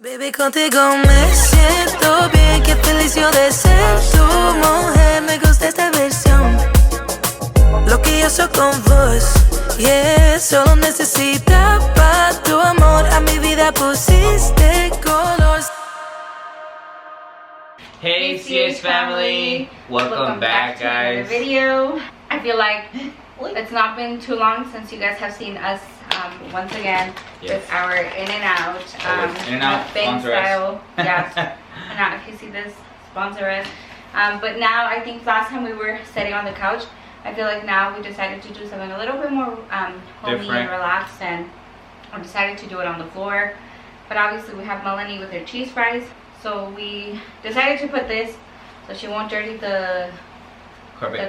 Baby, contigo me siento bien, qué feliz yo de ser tu mujer. Me gusta esta versión, lo que yo soy con vos. Yeah, solo necesitaba tu amor, a mi vida pusiste color. Hey CH family, welcome back to another guys. video. I feel like it's not been too long since you guys have seen us once again with our In and Out, mukbang style. Yes, and now if you see this, sponsor us. But now I think last time we were sitting on the couch. I feel like now we decided to do something a little bit more homey and relaxed, and we decided to do it on the floor. But obviously we have Melanie with her cheese fries, so we decided to put this so she won't dirty the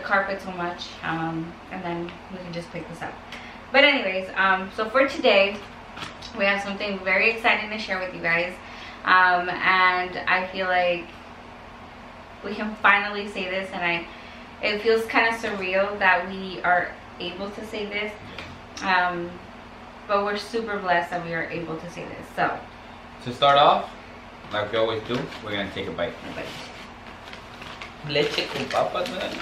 carpet so much, and then we can just pick this up. But anyways, so for today we have something very exciting to share with you guys, and I feel like we can finally say this, and it feels kind of surreal that we are able to say this, but we're super blessed that we are able to say this. So to start off, like we always do, we're gonna take a bite. Leche con papas, man.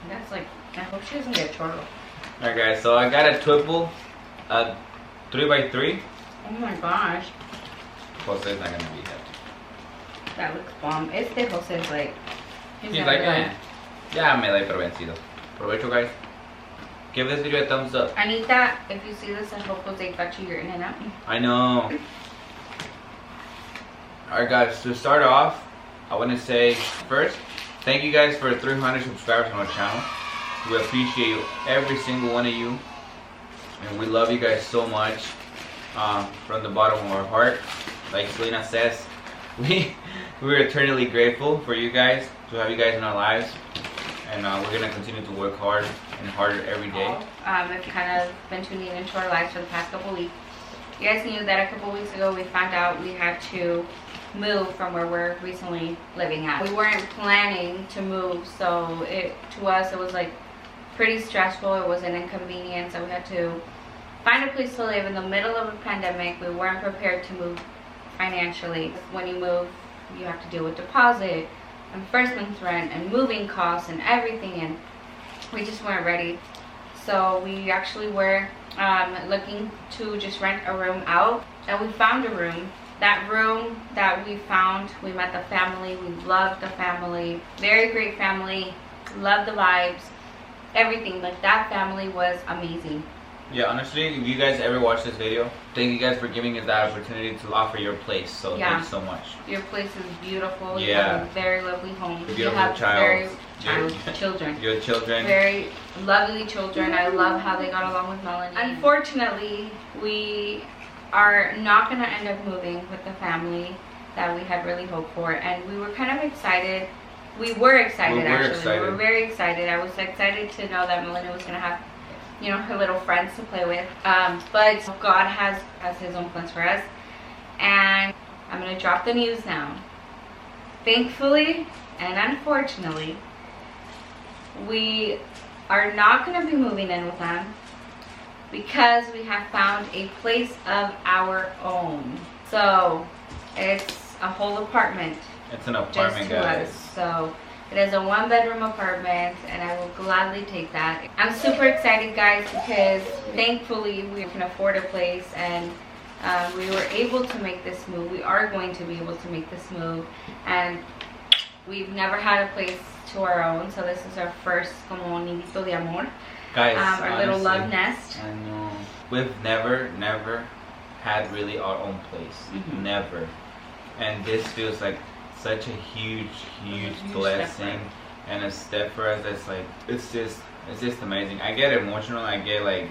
That's like, I hope she doesn't get chorro. Alright guys, so I got a triple, 3x3. Oh my gosh, Jose's not gonna be happy. that looks bomb. Este Jose is like, He's like, ya me doy por vencido. Provecho guys. Give this video a thumbs up. Anita, if you see this, I hope Jose got you your In and Out. I know. Alright guys, to start off, I want to say first, thank you guys for 300 subscribers on our channel. We appreciate every single one of you, and we love you guys so much, from the bottom of our heart. Like Selena says, we're eternally grateful for you guys, to have you guys in our lives, and we're gonna continue to work hard and harder every day. If you kind of been tuning into our lives for the past couple weeks, you guys knew that a couple weeks ago we found out we had to move from where we're recently living at. We weren't planning to move, so to us it was like pretty stressful. It was an inconvenience, and we had to find a place to live in the middle of a pandemic. We weren't prepared to move financially. When you move, you have to deal with deposit and first month's rent and moving costs and everything, and we just weren't ready. So we actually were looking to just rent a room out, and we found a room. That room that we found, we met the family. We loved the family. Very great family. Loved the vibes. Everything. Like, that family was amazing. Yeah, honestly, if you guys ever watch this video, thank you guys for giving us that opportunity to offer your place. So yeah, thanks so much. Your place is beautiful. Yeah. You have a very lovely home. Beautiful you have children. Your children. Very lovely children. I love how they got along with Melanie. Unfortunately, we are not going to end up moving with the family that we had really hoped for, and we were kind of excited. We were excited. We were very excited. I was excited to know that Melanie was going to have, you know, her little friends to play with, but God has his own plans for us, and I'm going to drop the news now. Thankfully and unfortunately, we are not going to be moving in with them, because we have found a place of our own. So it's a whole apartment. It's an apartment, guys. So it is a 1-bedroom apartment, and I will gladly take that. I'm super excited, guys, because thankfully we can afford a place, and we were able to make this move. We are going to be able to make this move, and we've never had a place to our own, so this is our first como nidito de amor. Guys, our honestly, little love nest. I know. We've never had really our own place. Never. And this feels like such a huge blessing and a step for us. That's like, it's just amazing. I get emotional. I get like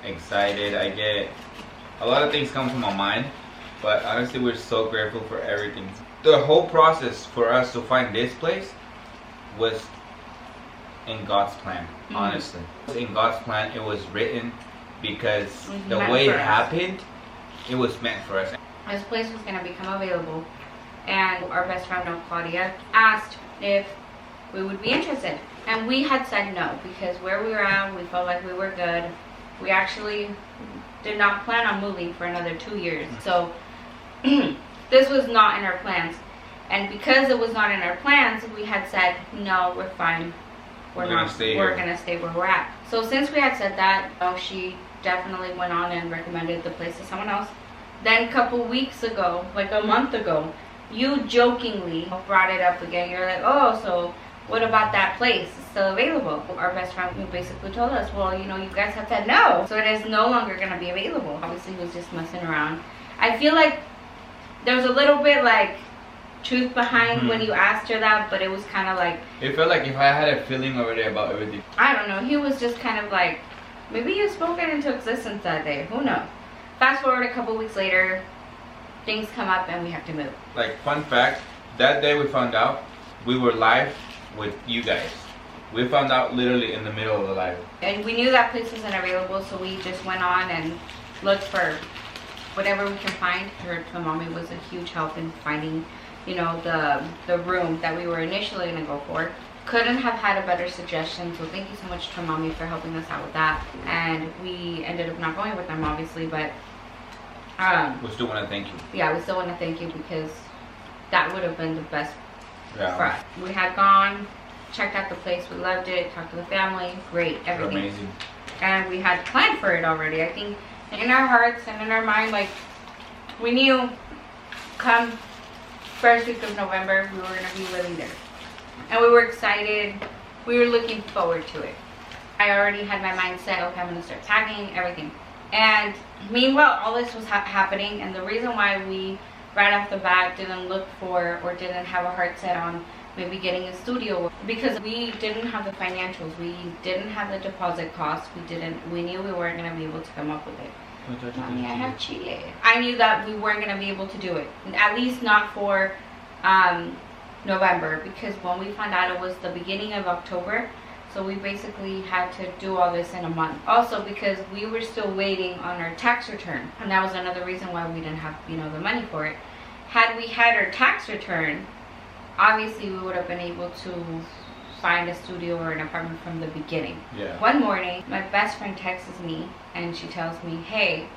excited. I get a lot of things come to my mind. But honestly, we're so grateful for everything. The whole process for us to find this place was in God's plan. Honestly, in God's plan, it was written, because the way it happened, it was meant for us. This place was going to become available, and our best friend Claudia asked if we would be interested, and we had said no, because where we were at, we felt like we were good. We actually did not plan on moving for another 2 years, so this was not in our plans. And because it was not in our plans, we had said, no, we're fine. We're gonna stay where we're at. So since we had said that, she definitely went on and recommended the place to someone else. Then a couple weeks ago, like a month ago, you jokingly brought it up again. You're like, oh, so what about that place? It's still available. Our best friend basically told us, well, you know, you guys have said no, so it is no longer going to be available. Obviously, he was just messing around. I feel like there's a little bit like truth behind when you asked her that, but it was kind of like, it felt like if I had a feeling already about everything. I don't know. He was just kind of like, maybe you spoke it into existence that day. Who knows? Fast forward a couple weeks later, things come up and we have to move. Like, fun fact, that day we found out, we were live with you guys. We found out literally in the middle of the live. And we knew that place wasn't available, so we just went on and looked for whatever we can find. Her mommy was a huge help in finding, you know, the room that we were initially going to go for. Couldn't have had a better suggestion, so thank you so much to Mommy for helping us out with that. And we ended up not going with them, obviously, but we still want to thank you. Yeah, we still want to thank you because that would have been the best for us. We had gone, checked out the place, we loved it, talked to the family, great, everything. Amazing. And we had planned for it already. I think in our hearts and in our mind, like, we knew come first week of November we were going to be living there. And we were excited. We were looking forward to it. I already had my mind set, okay, I'm going to start packing, everything. And meanwhile, all this was happening, and the reason why we right off the bat didn't look for or didn't have a heart set on maybe getting a studio, because we didn't have the financials, we didn't have the deposit costs, we knew we weren't going to be able to come up with it. Mommy, I have chile. I knew that we weren't going to be able to do it, at least not for November, because when we found out it was the beginning of October, so we basically had to do all this in a month. Also because we were still waiting on our tax return, and that was another reason why we didn't have, you know, the money for it. Had we had our tax return, obviously we would have been able to find a studio or an apartment from the beginning. Yeah. One morning, my best friend texts me and she tells me, hey,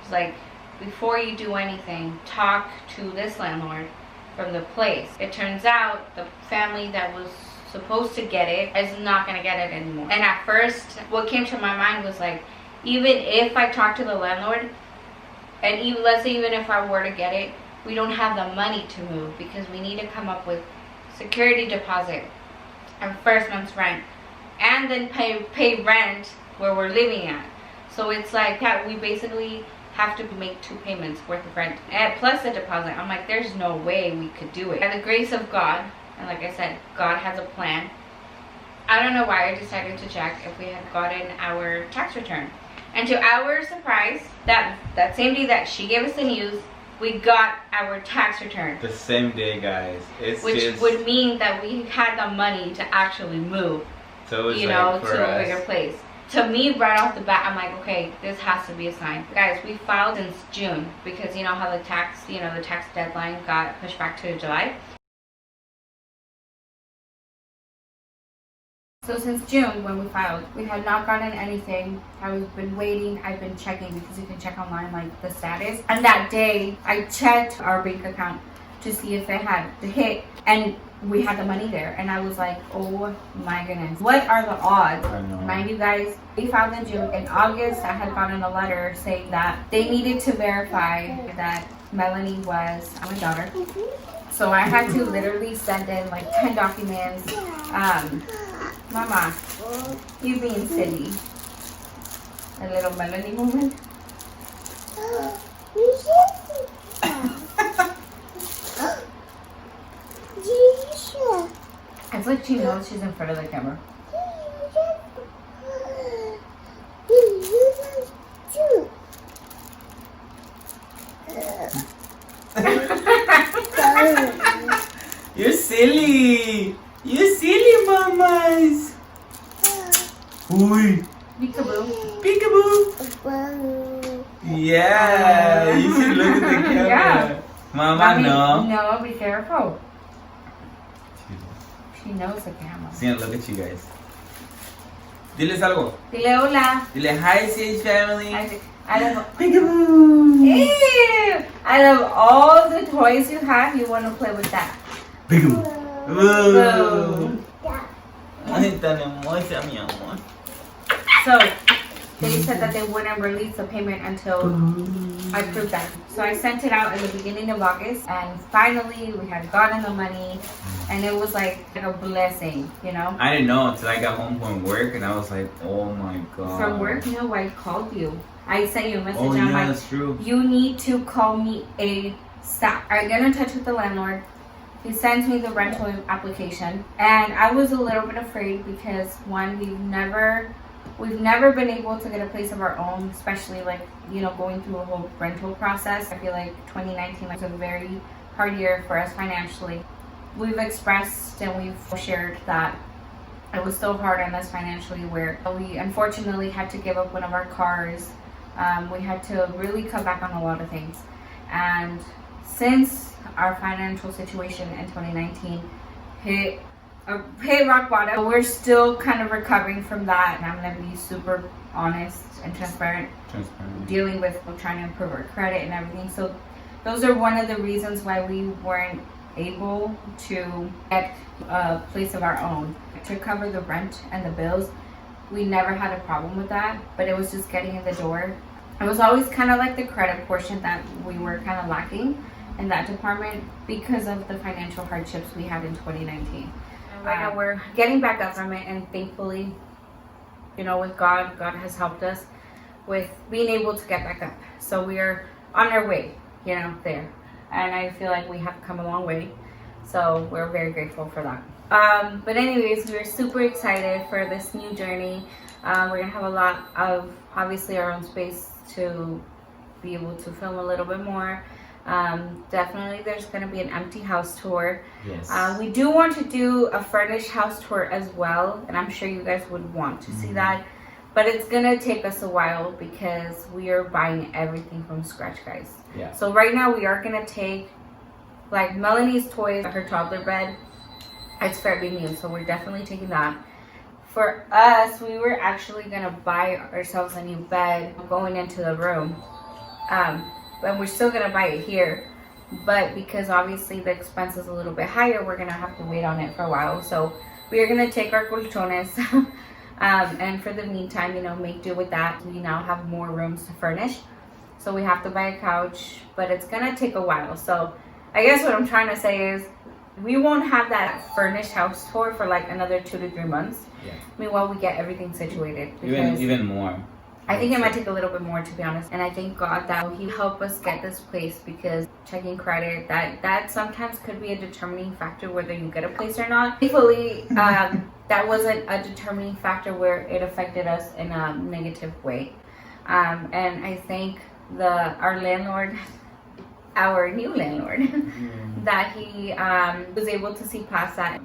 it's like, before you do anything, talk to this landlord from the place. It turns out the family that was supposed to get it is not going to get it anymore. And at first, what came to my mind was like, even if I talk to the landlord, and even, let's say even if I were to get it, we don't have the money to move because we need to come up with security deposit and first month's rent, and then pay rent where we're living at. So it's like that we basically have to make 2 payments worth of rent and plus a deposit. I'm like, there's no way we could do it. By the grace of God, and like I said, God has a plan. I don't know why I decided to check if we had gotten our tax return. And to our surprise, that same day that she gave us the news, we got our tax return. The same day, guys. Which would mean that we had the money to actually move, so you know, to a bigger place. To me, right off the bat, I'm like, okay, this has to be a sign. Guys, we filed since June because you know how the tax deadline got pushed back to July. So since June, when we filed, we had not gotten anything. I've been waiting. I've been checking because you can check online like the status. And that day, I checked our bank account to see if it had hit, and we had the money there. And I was like, oh my goodness, what are the odds? Mind you guys, we filed in June. In August, I had gotten a letter saying that they needed to verify that Melanie was my daughter. So I had to literally send in like 10 documents. Mama, you being silly. A little Melanie moment. It's like she knows she's in front of the camera. You're silly. You silly mamas. Uy. Peekaboo. Peekaboo. Yeah. You should look at the camera. Yeah. Mama, no. No, be careful. She knows the camera. See, look at you guys. Diles algo. Dile hola. Dile hi, Sage family. Out of all the toys you have, you want to play with that. So they said that they wouldn't release the payment until I proved that. So I sent it out in the beginning of August, and finally we had gotten the money, and it was like a blessing, you know. I didn't know until I got home from work, and I was like, oh my god. From work? No, I called you. I sent you a message. Oh yeah, that's true. You need to call me ASAP. I get in touch with the landlord. He sends me the rental application, and I was a little bit afraid because one, we've never been able to get a place of our own, especially like, you know, going through a whole rental process. I feel like 2019 was a very hard year for us financially. We've expressed and we've shared that it was so hard on us financially, where we unfortunately had to give up one of our cars. We had to really cut back on a lot of things. And since our financial situation in 2019 hit rock bottom, we're still kind of recovering from that. And I'm going to be super honest and transparent. Dealing with trying to improve our credit and everything. So those are one of the reasons why we weren't able to get a place of our own to cover the rent and the bills. We never had a problem with that, but it was just getting in the door. It was always kind of like the credit portion that we were kind of lacking in that department because of the financial hardships we had in 2019. And right now we're getting back up from it, and thankfully, you know, with God has helped us with being able to get back up. So we are on our way, you know, there. And I feel like we have come a long way. So we're very grateful for that. But anyways, we're super excited for this new journey. We're going to have a lot of, obviously, our own space to be able to film a little bit more. Definitely there's going to be an empty house tour. Yes. We do want to do a furnished house tour as well, and I'm sure you guys would want to see that. But it's going to take us a while because we are buying everything from scratch, guys. Yeah. So right now we are going to take like Melanie's toys, her toddler bed. It's fairly new, so we're definitely taking that. For us, we were actually going to buy ourselves a new bed going into the room. And we're still going to buy it here. But because obviously the expense is a little bit higher, we're going to have to wait on it for a while. So we are going to take our colchones. And for the meantime, you know, make do with that. We now have more rooms to furnish. So we have to buy a couch, but it's going to take a while. So I guess what I'm trying to say is we won't have that furnished house tour for like another 2 to 3 months. Yeah. Meanwhile, we get everything situated. Even more. I think it might take a little bit more, to be honest. And I thank God that He helped us get this place, because checking credit, that sometimes could be a determining factor whether you get a place or not. Thankfully, that wasn't a determining factor where it affected us in a negative way. And I thank our landlord, our new landlord, that he was able to see past that.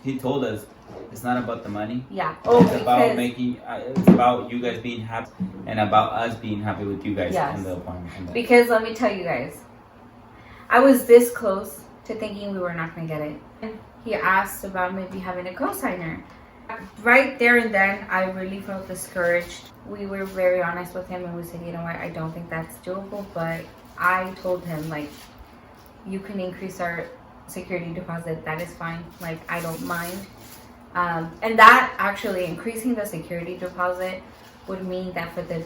He told us it's not about the money. Yeah. It's about it's about you guys being happy and about us being happy with you guys in the apartment. Because let me tell you guys, I was this close to thinking we were not going to get it. And he asked about maybe having a co-signer. Right there and then, I really felt discouraged. We were very honest with him, and we said, you know what, I don't think that's doable. But I told him, like, you can increase our security deposit. That is fine. Like, I don't mind. And that actually increasing the security deposit would mean that for the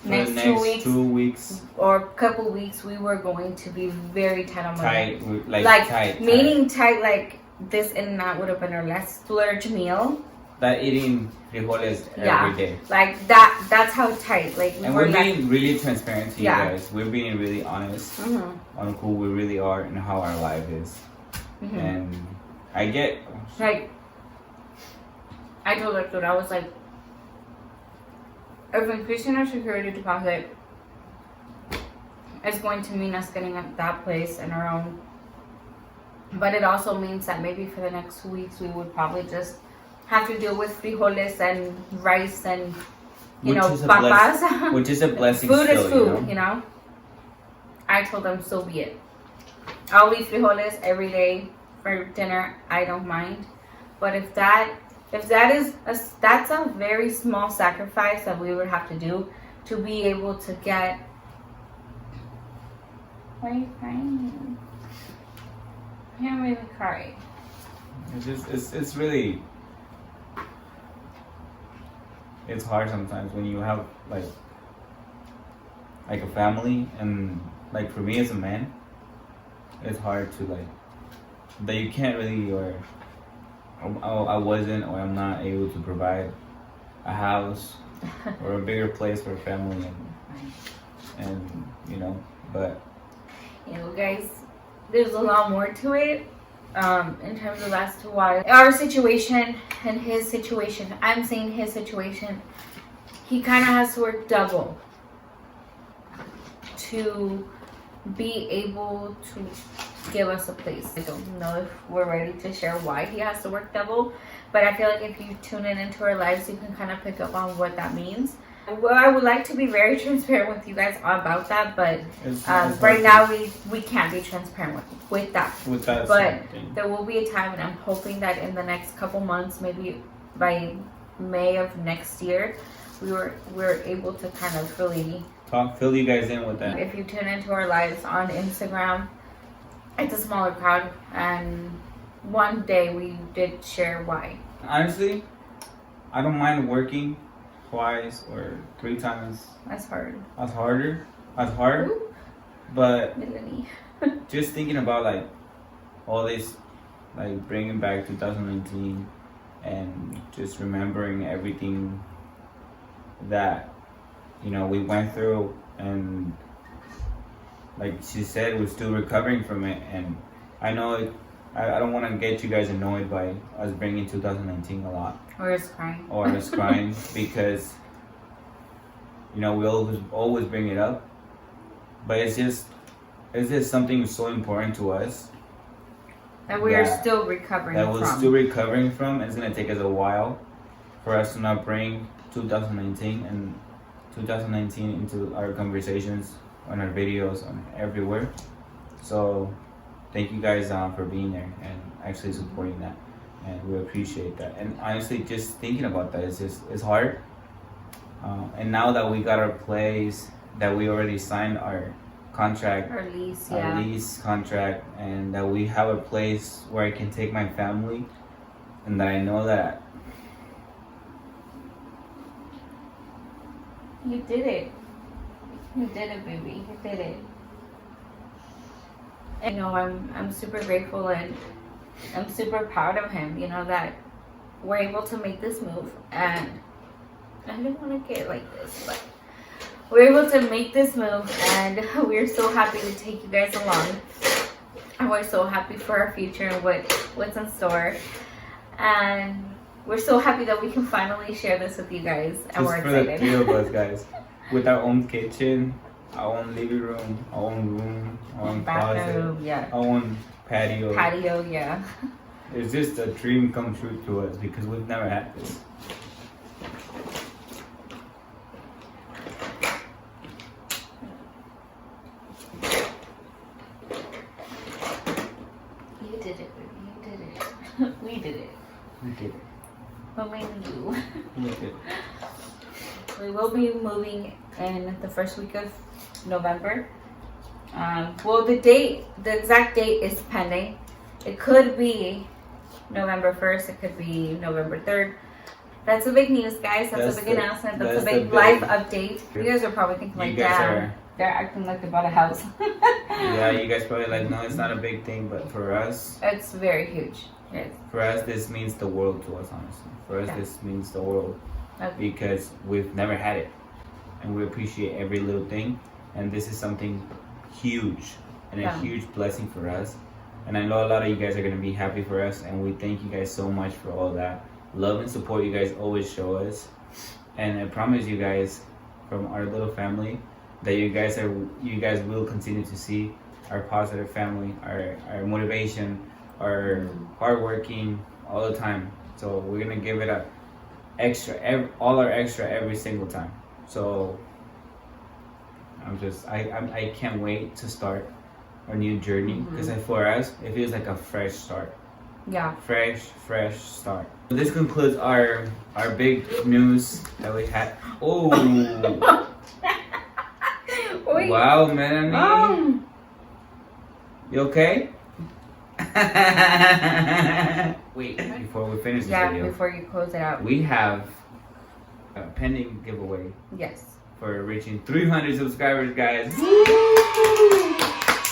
next 2 weeks or couple weeks, we were going to be very tight on money. Tight, meaning tight, like this and that would have been our last splurge meal. That eating frijoles every day. Like that's how tight. Like we're being really transparent to you guys. We're being really honest on who we really are and how our life is. And I get like, I told her, dude, I was like, if increasing our security deposit is going to mean us getting that place in our own, but it also means that maybe for the next 2 weeks we would probably just have to deal with frijoles and rice and papas, which is a blessing. Food still, is food, you know. I told them, so be it. I'll eat frijoles every day for dinner. I don't mind. But if that's a very small sacrifice that we would have to do to be able to get. Why are you crying? I can't really cry. It's really, it's hard sometimes when you have like a family, and like for me as a man, it's hard to like that you can't really, or I wasn't, or I'm not able to provide a house or a bigger place for a family, and you know, but you know, guys, there's a lot more to it. In terms of as to why our situation and his situation, I'm saying his situation, he kind of has to work double to be able to give us a place. I don't know if we're ready to share why he has to work double, but I feel like if you tune in into our lives, you can kind of pick up on what that means. Well, I would like to be very transparent with you guys about that, but right now we can't be transparent with that. But there will be a time, and I'm hoping that in the next couple months, maybe by May of next year, we're able to kind of really fill you guys in with that. If you tune into our lives on Instagram, it's a smaller crowd, and one day we did share why. Honestly, I don't mind working twice or 3 times. That's hard. That's hard. Ooh. But just thinking about like all this, like bringing back 2019 and just remembering everything that, you know, we went through, and like she said, we're still recovering from it. And I know I don't want to get you guys annoyed by us bringing 2019 a lot. Or us crying. Because, you know, we always bring it up. But it's just something so important to us. That we are still recovering from. That we're still recovering from. It's going to take us a while for us to not bring 2019 into our conversations, on our videos, on everywhere. So thank you guys for being there and actually supporting that, and we appreciate that. And honestly, just thinking about that, it's hard. And now that we got our place, that we already signed our contract, our lease, lease contract, and that we have a place where I can take my family, and that I know that you did it. You did it, baby. You did it. And, you know, I'm super grateful, and I'm super proud of him, you know, that we're able to make this move. And I didn't want to get like this, but we're able to make this move, and we're so happy to take you guys along. And we're so happy for our future and what's in store. And we're so happy that we can finally share this with you guys. And we're excited. For the 3 of us, guys. With our own kitchen, our own living room, our own room, our own bathroom, closet, our own patio. Patio, yeah. It's just a dream come true to us because we've never had this. You did it, baby. You did it. We did it. We did it. But mainly you. We did it. We will be moving in the first week of November. Well, the exact date is pending. It could be November 1st. It could be November 3rd. That's a big news, guys. That's a big announcement. That's a big life update. You guys are probably thinking like, damn, they're acting like they bought a house. Yeah, you guys probably like, no, it's not a big thing, but for us, it's very huge. Yes. For us, this means the world to us, honestly. For us, this means the world. Okay. Because we've never had it, and we appreciate every little thing, and this is something huge and a huge blessing for us. And I know a lot of you guys are going to be happy for us, and we thank you guys so much for all that love and support you guys always show us. And I promise you guys, from our little family, that you guys will continue to see our positive family, our motivation, our hard working all the time. So we're gonna give it all our extra every single time. So I can't wait to start our new journey, because for us it feels like a fresh start. Yeah. Fresh start. This concludes our big news that we had. Oh. Wait. Wow, Melanie. You okay? Wait, before we finish this video. Before you close it out. We have a pending giveaway. Yes. For reaching 300 subscribers, guys.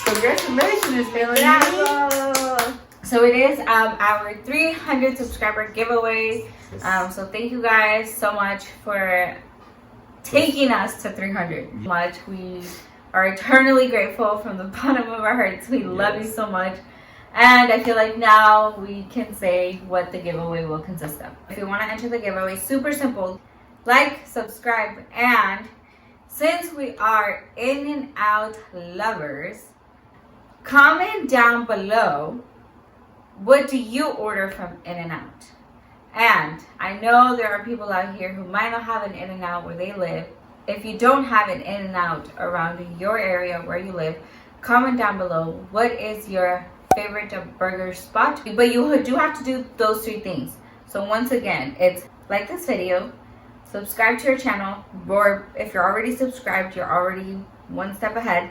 Congratulations, Melanie. So it is our 300 subscriber giveaway. So thank you guys so much for taking us to 300. We are eternally grateful from the bottom of our hearts. We love you so much. And I feel like now we can say what the giveaway will consist of. If you want to enter the giveaway, super simple. Like, subscribe, and since we are In-N-Out lovers, comment down below, what do you order from In-N-Out? And I know there are people out here who might not have an In-N-Out where they live. If you don't have an In-N-Out around your area where you live, comment down below, what is your favorite burger spot? But you do have to do those 3 things. So once again, it's like this video, subscribe to your channel, or if you're already subscribed, you're already one step ahead,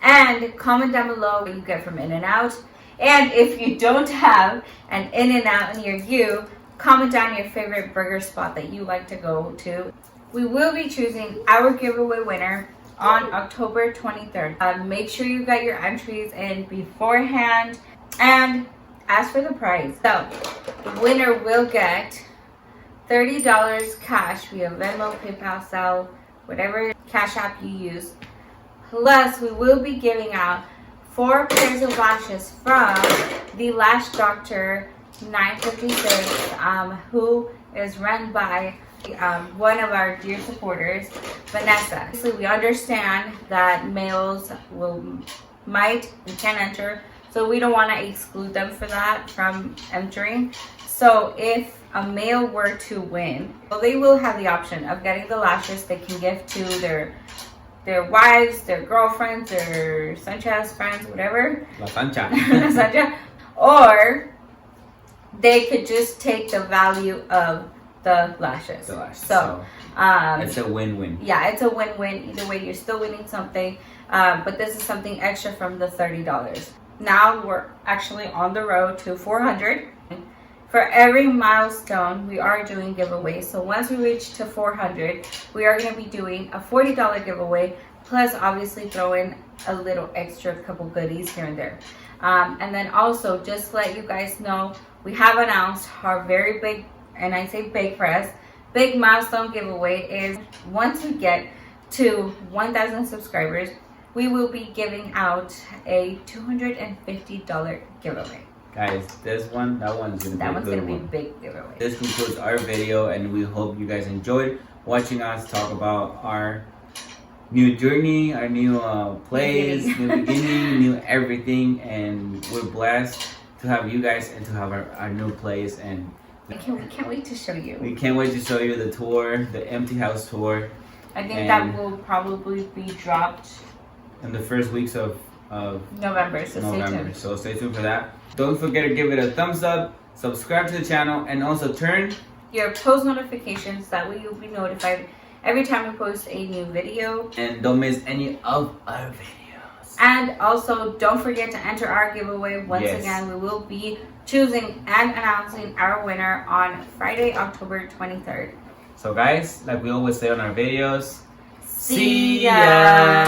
and comment down below what you get from In-N-Out. And if you don't have an In-N-Out near you, comment down your favorite burger spot that you like to go to. We will be choosing our giveaway winner on October 23rd. Make sure you got your entries in beforehand. And as for the prize, so the winner will get $30 cash via Venmo, PayPal, Zelle, whatever cash app you use. Plus, we will be giving out 4 pairs of lashes from the Lash Doctor 956, who is run by one of our dear supporters, Vanessa. So we understand that males might and can enter, so we don't want to exclude them for that from entering. So if a male were to win, well, they will have the option of getting the lashes they can give to their wives, their girlfriends, their Sanchez friends, whatever. La Sancha. La Sancha. Or they could just take the value of the lashes. So it's a win-win. Yeah, it's a win-win. Either way, you're still winning something. But this is something extra from the $30. Now we're actually on the road to 400. For every milestone, we are doing giveaways. So once we reach to 400, we are going to be doing a $40 giveaway, plus obviously throw in a little extra couple goodies here and there. And then also, just to let you guys know, we have announced our very big, and I say big for us, big milestone giveaway is once we get to 1,000 subscribers, we will be giving out a $250 giveaway. Guys, that one's gonna be a big giveaway. This concludes our video, and we hope you guys enjoyed watching us talk about our new journey, our new place, new beginning, new everything, and we're blessed to have you guys and to have our new place. And we can't wait to show you. We can't wait to show you the tour, the empty house tour. I think that will probably be dropped in the first weeks of November. So stay tuned for that. Don't forget to give it a thumbs up, subscribe to the channel, and also turn your post notifications. That way you'll be notified every time we post a new video. And don't miss any of our videos. And also don't forget to enter our giveaway. Once again, we will be choosing and announcing our winner on Friday, October 23rd. So guys, like we always say on our videos, see ya!